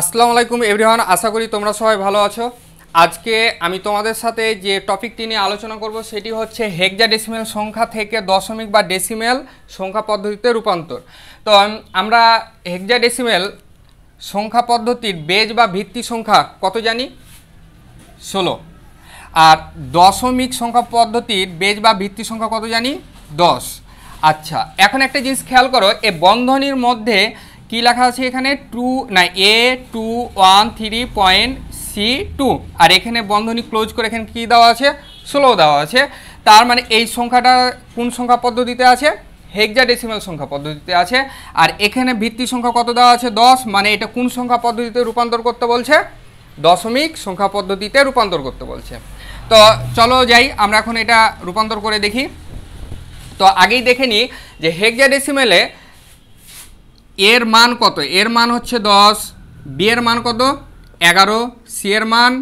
আসসালামু আলাইকুম এভরিওয়ান, আশা করি তোমরা সবাই ভালো আছো। আজকে আমি তোমাদের সাথে যে টপিকটি নিয়ে আলোচনা করব সেটি হচ্ছে হেক্সাডেসিমেল সংখ্যা থেকে দশমিক বা ডেসিমেল সংখ্যা পদ্ধতিতে রূপান্তর। তো আমরা হেক্সাডেসিমেল সংখ্যা পদ্ধতির বেজ বা ভিত্তি সংখ্যা কত জানি? 16। আর দশমিক সংখ্যা পদ্ধতির বেজ বা ভিত্তি সংখ্যা কত জানি? 10। আচ্ছা, এখন একটা জিনিস খেয়াল করো, এই বন্ধনীর মধ্যে কি লেখা আছে এখানে? A21.3.C2 আর এখানে বন্ধনী ক্লোজ করে এখানে কি দেওয়া আছে? 16 দেওয়া আছে। তার মানে এই সংখ্যাটা কোন সংখ্যা পদ্ধতিতে আছে? হেক্সাডেসিমেল সংখ্যা পদ্ধতিতে আছে। আর এখানে ভিত্তি সংখ্যা কত দেওয়া আছে? 10। মানে এটা কোন সংখ্যা পদ্ধতিতে রূপান্তর করতে বলছে? দশমিক সংখ্যা পদ্ধতিতে রূপান্তর করতে বলছে। তো চলো যাই, আমরা এখন এটা রূপান্তর করে দেখি। তো আগেই দেখে নিই যে হেক্সাডেসিমেলে এর মান কত। এর মান হচ্ছে 10, বি এর মান কত? 11, সি এর মান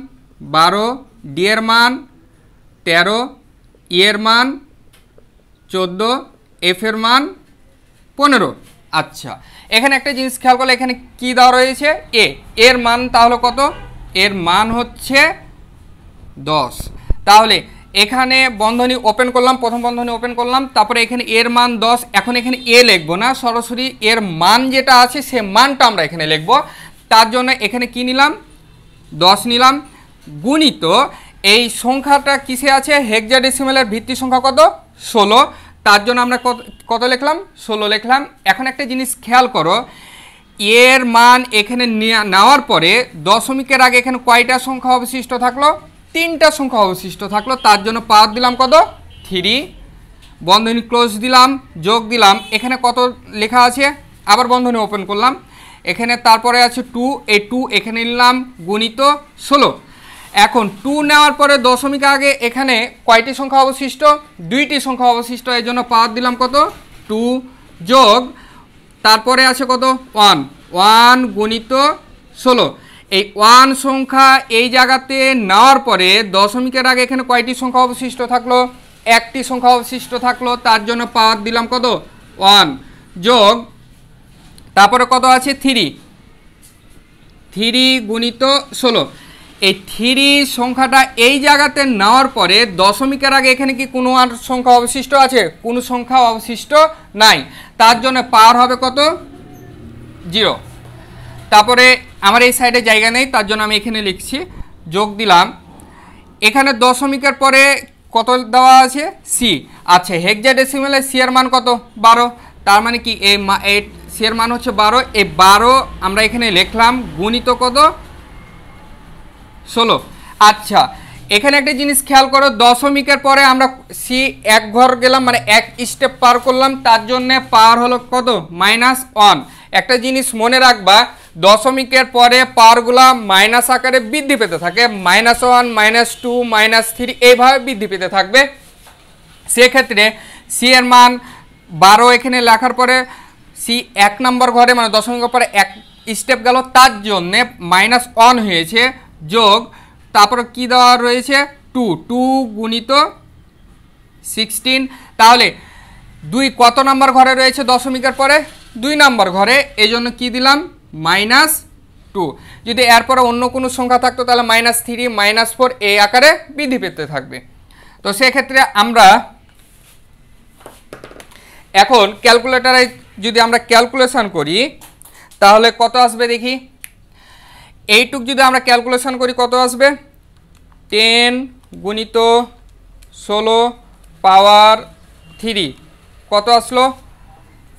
12, ডি এর মান 13, ই এর মান 14, এফ এর মান 15। আচ্ছা, এখানে একটা জিনিস খেয়াল করলে এখানে কি দেওয়া রয়েছে? এর মান তাহলে কত? এর মান হচ্ছে 10। তাহলে এখানে বন্ধনী ওপেন করলাম, প্রথম বন্ধনী ওপেন করলাম, তারপরে এখানে এর মান 10। এখন এখানে লিখবো না, সরাসরি এর মান যেটা আছে সে মানটা আমরা এখানে লিখবো। তার জন্য এখানে কি নিলাম? 10 নিলাম, গুণিত এই সংখ্যাটা কিসে আছে? হেক্সাডেসিমেলের ভিত্তি সংখ্যা কত? 16। তার জন্য আমরা কত লিখলাম? 16 লিখলাম। এখন একটা জিনিস খেয়াল করো, এর মান এখানে নেওয়ার পরে দশমিকের আগে এখানে কয়টা সংখ্যা অবশিষ্ট থাকলো? 3টা সংখ্যা অবশিষ্ট থাকলো। তার জন্য পাওয়ার দিলাম কত? 3, বন্ধনী ক্লোজ দিলাম, যোগ দিলাম, এখানে কত লেখা আছে? আবার বন্ধনী ওপেন করলাম, এখানে তারপরে আছে 2, এই 2 এখানে নিলাম, গুণিত 16। এখন 2 নেওয়ার পরে দশমিক আগে এখানে কয়টি সংখ্যা অবশিষ্ট? 2টি সংখ্যা অবশিষ্ট। এই জন্য পাওয়ার দিলাম কত? 2, যোগ তারপরে আছে কত? 1 গুণিত 16। এই 1 সংখ্যা এই জায়গাতে নেওয়ার পরে দশমিকের আগে এখানে কয়টি সংখ্যা অবশিষ্ট থাকলো? একটি সংখ্যা অবশিষ্ট থাকলো। তার জন্য পাওয়ার দিলাম কত? 1, যোগ তারপরে কত আছে? 3 গুণিত 16। এই 3 সংখ্যাটা এই জায়গাতে নেওয়ার পরে দশমিকের আগে এখানে কি কোনো আর সংখ্যা অবশিষ্ট আছে? কোনো সংখ্যা অবশিষ্ট নাই। তার জন্য পাওয়ার হবে কত? 0। তারপরে আমার এই সাইডে জায়গা নেই, তার জন্য আমি এখানে লিখছি, যোগ দিলাম। এখানে দশমিকের পরে কত দেওয়া আছে? সি। আচ্ছা, হেক্সাডেসিমেলে সি এর মান কত? 12। তার মানে কি এই সি এর মান হচ্ছে 12। এই 12 আমরা এখানে লিখলাম, গুণিত কত? 16। আচ্ছা, এখানে একটা জিনিস খেয়াল করো, দশমিকের পরে আমরা সি এক ঘর গেলাম, মানে এক স্টেপ পার করলাম, তার জন্যে পাওয়ার হলো কত? -1। একটা জিনিস মনে রাখবা, দশমিকের পরে পাওয়ারগুলা মাইনাস আকারে বৃদ্ধি পেতে থাকে, -1, -2, -3 এইভাবে বৃদ্ধি পেতে থাকবে। সেক্ষেত্রে সি এর মান 12 এখানে লেখার পরে সি 1 নম্বর ঘরে, মানে দশমিকের পরে এক স্টেপ গেল, তার জন্যে -1 হয়েছে, যোগ তারপরে কি দেওয়া রয়েছে? 2 গুণিত 16। তাহলে 2 কত নাম্বার ঘরে রয়েছে দশমিকের পরে? 2 নাম্বার ঘরে। এই জন্য কি দিলাম? -2। যদি এরপরে অন্য কোনো সংখ্যা থাকতো তাহলে -3, -4 এই আকারে বৃদ্ধি পেতে থাকবে। তো সেক্ষেত্রে আমরা এখন ক্যালকুলেটারে যদি আমরা ক্যালকুলেশন করি তাহলে কত আসবে দেখি। এইটুক যদি আমরা ক্যালকুলেশন করি কত আসবে? 10 গুণিত 16 পাওয়ার 3 কত আসলো?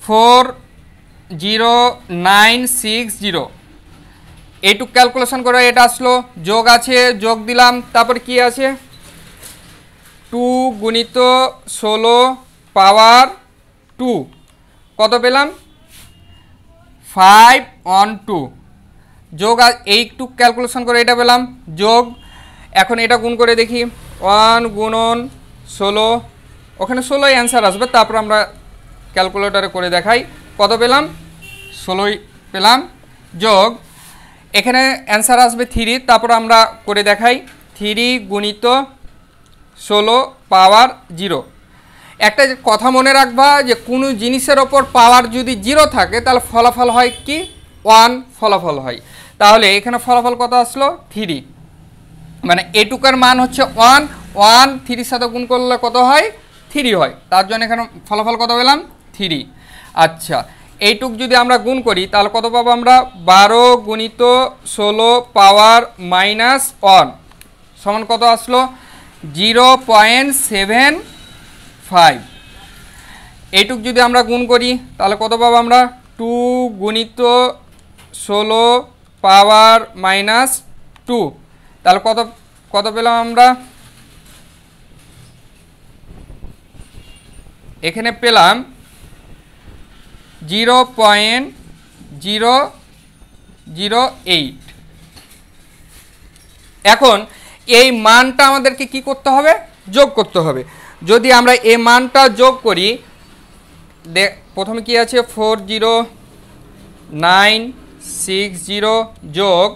40960। এইটুক ক্যালকুলেশন করে এটা আসলো, যোগ আছে, যোগ দিলাম, তারপর কি আছে? 2 গুণিত 16 পাওয়ার 2 কত পেলাম? 512। যোগ এইটুক ক্যালকুলেশন করে এটা পেলাম, যোগ। এখন এটা গুণ করে দেখি, 1 গুণন 16, ওখানে 16ই অ্যান্সার আসবে। তারপর আমরা ক্যালকুলেটরে করে দেখাই কত পেলাম? 16ই পেলাম, যোগ এখানে অ্যান্সার আসবে 3। তারপর আমরা করে দেখাই, 3 গুণিত 16 পাওয়ার 0। একটা কথা মনে রাখবা যে কোনো জিনিসের ওপর পাওয়ার যদি 0 থাকে তাহলে ফলাফল হয় কি? 1 ফলাফল হয়। তাহলে এখানে ফলাফল কত আসলো 3, মানে এটুকের মান হচ্ছে 1, 1 3 সাথে গুণ করলে কত হয় 3 হয়, তার জন্য এখানে ফলাফল কত পেলাম 3। আচ্ছা এইটুক যদি আমরা গুণ করি তাহলে কত পাবো আমরা 12 গুণিত 16 পাওয়ার -1 সমান কত আসলো 0.75। এইটুক যদি আমরা গুণ করি তাহলে কত পাবো আমরা 2 গুণিত 16 পাওয়ার -2, তাহলে কত পেলাম আমরা এখানে পেলাম 0.008। এখন এই মানটা আমাদেরকে কি করতে হবে যোগ করতে হবে। যদি আমরা এই মানটা যোগ করি প্রথমে কি আছে 40960 যোগ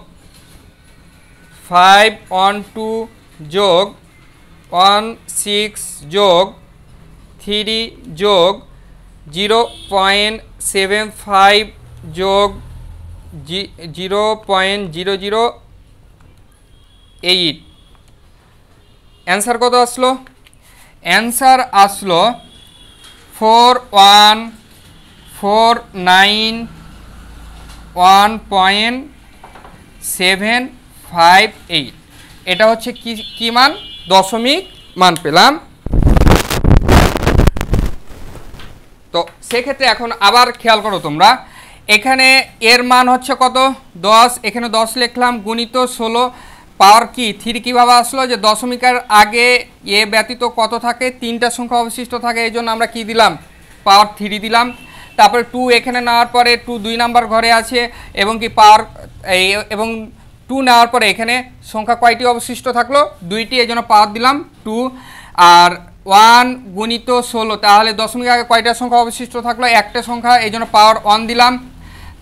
512 যোগ 16 যোগ 3 যোগ 0.75 যোগ 0.008, অ্যান্সার কত আসলো অ্যান্সার আসলো 4149.758। এটা হচ্ছে কি মান দশমিক মান পেলাম। তো সেক্ষেত্রে এখন আবার খেয়াল করো তোমরা, এখানে এর মান হচ্ছে কত 10, এখানে 10 লিখলাম গুণিত 16 পাওয়ার কি 3 কীভাবে আসলো যে দশমিকের আগে এ ব্যতীত কত থাকে 3টা সংখ্যা অবশিষ্ট থাকে, এই জন্য আমরা কি দিলাম পাওয়ার 3 দিলাম। তারপরে 2 এখানে নেওয়ার পরে 2 2 নাম্বার ঘরে আছে এবং কি পাওয়ার এবং 2 নেওয়ার পরে এখানে সংখ্যা কয়টি অবশিষ্ট থাকলো 2টি, এই জন্য পাওয়ার দিলাম 2। আর 1 গুণিত 16, তাহলে দশমিক আগে কয়টা সংখ্যা অবশিষ্ট থাকলো একটা সংখ্যা, এই জন্য পাওয়ার 1 দিলাম।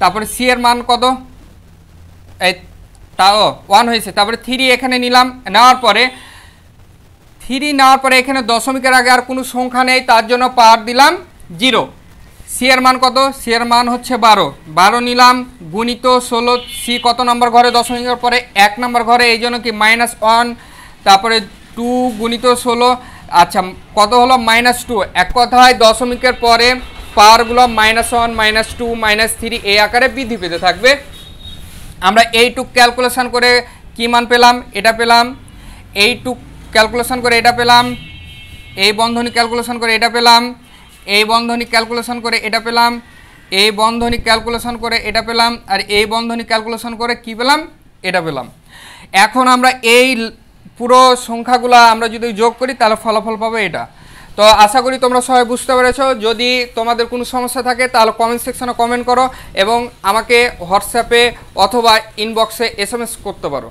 তারপরে সি এর মান কত এই তাও 1 হয়েছে। তারপরে 3 এখানে নিলাম, নেওয়ার পরে 3 নেওয়ার পরে এখানে দশমিকের আগে আর কোনো সংখ্যা নেই, তার জন্য পাওয়ার দিলাম 0। সি এর মান কত সি এর মান হচ্ছে 12 নিলাম গুণিত 16, সি কত নম্বর ঘরে দশমিকের পরে 1 নম্বর ঘরে, এই জন্য কি -1। তারপরে 2 গুণিত 16, আচ্ছা কত হলো -2। এক কথায় দশমিকের পরে পাওয়ারগুলো -1 -2 -3 এই আকারে বৃদ্ধি পেতে থাকবে। আমরা এইটুক ক্যালকুলেশন করে কি মান পেলাম এটা পেলাম, এইটুক ক্যালকুলেশন করে এটা পেলাম, এই বন্ধনী ক্যালকুলেশন করে এটা পেলাম, এই বন্ধনী ক্যালকুলেশন করে এটা পেলাম, এই বন্ধনী ক্যালকুলেশন করে এটা পেলাম, আর এই বন্ধনী ক্যালকুলেশন করে কি পেলাম এটা পেলাম। এখন আমরা এই পুরো সংখ্যাগুলো আমরা যদি যোগ করি তাহলে ফলাফল পাবো এটা। তো আশা করি তোমরা সবাই বুঝতে পেরেছো। যদি তোমাদের কোনো সমস্যা থাকে তাহলে কমেন্ট সেকশনে কমেন্ট করো এবং আমাকে হোয়াটসঅ্যাপে অথবা ইনবক্সে SMS করতে পারো।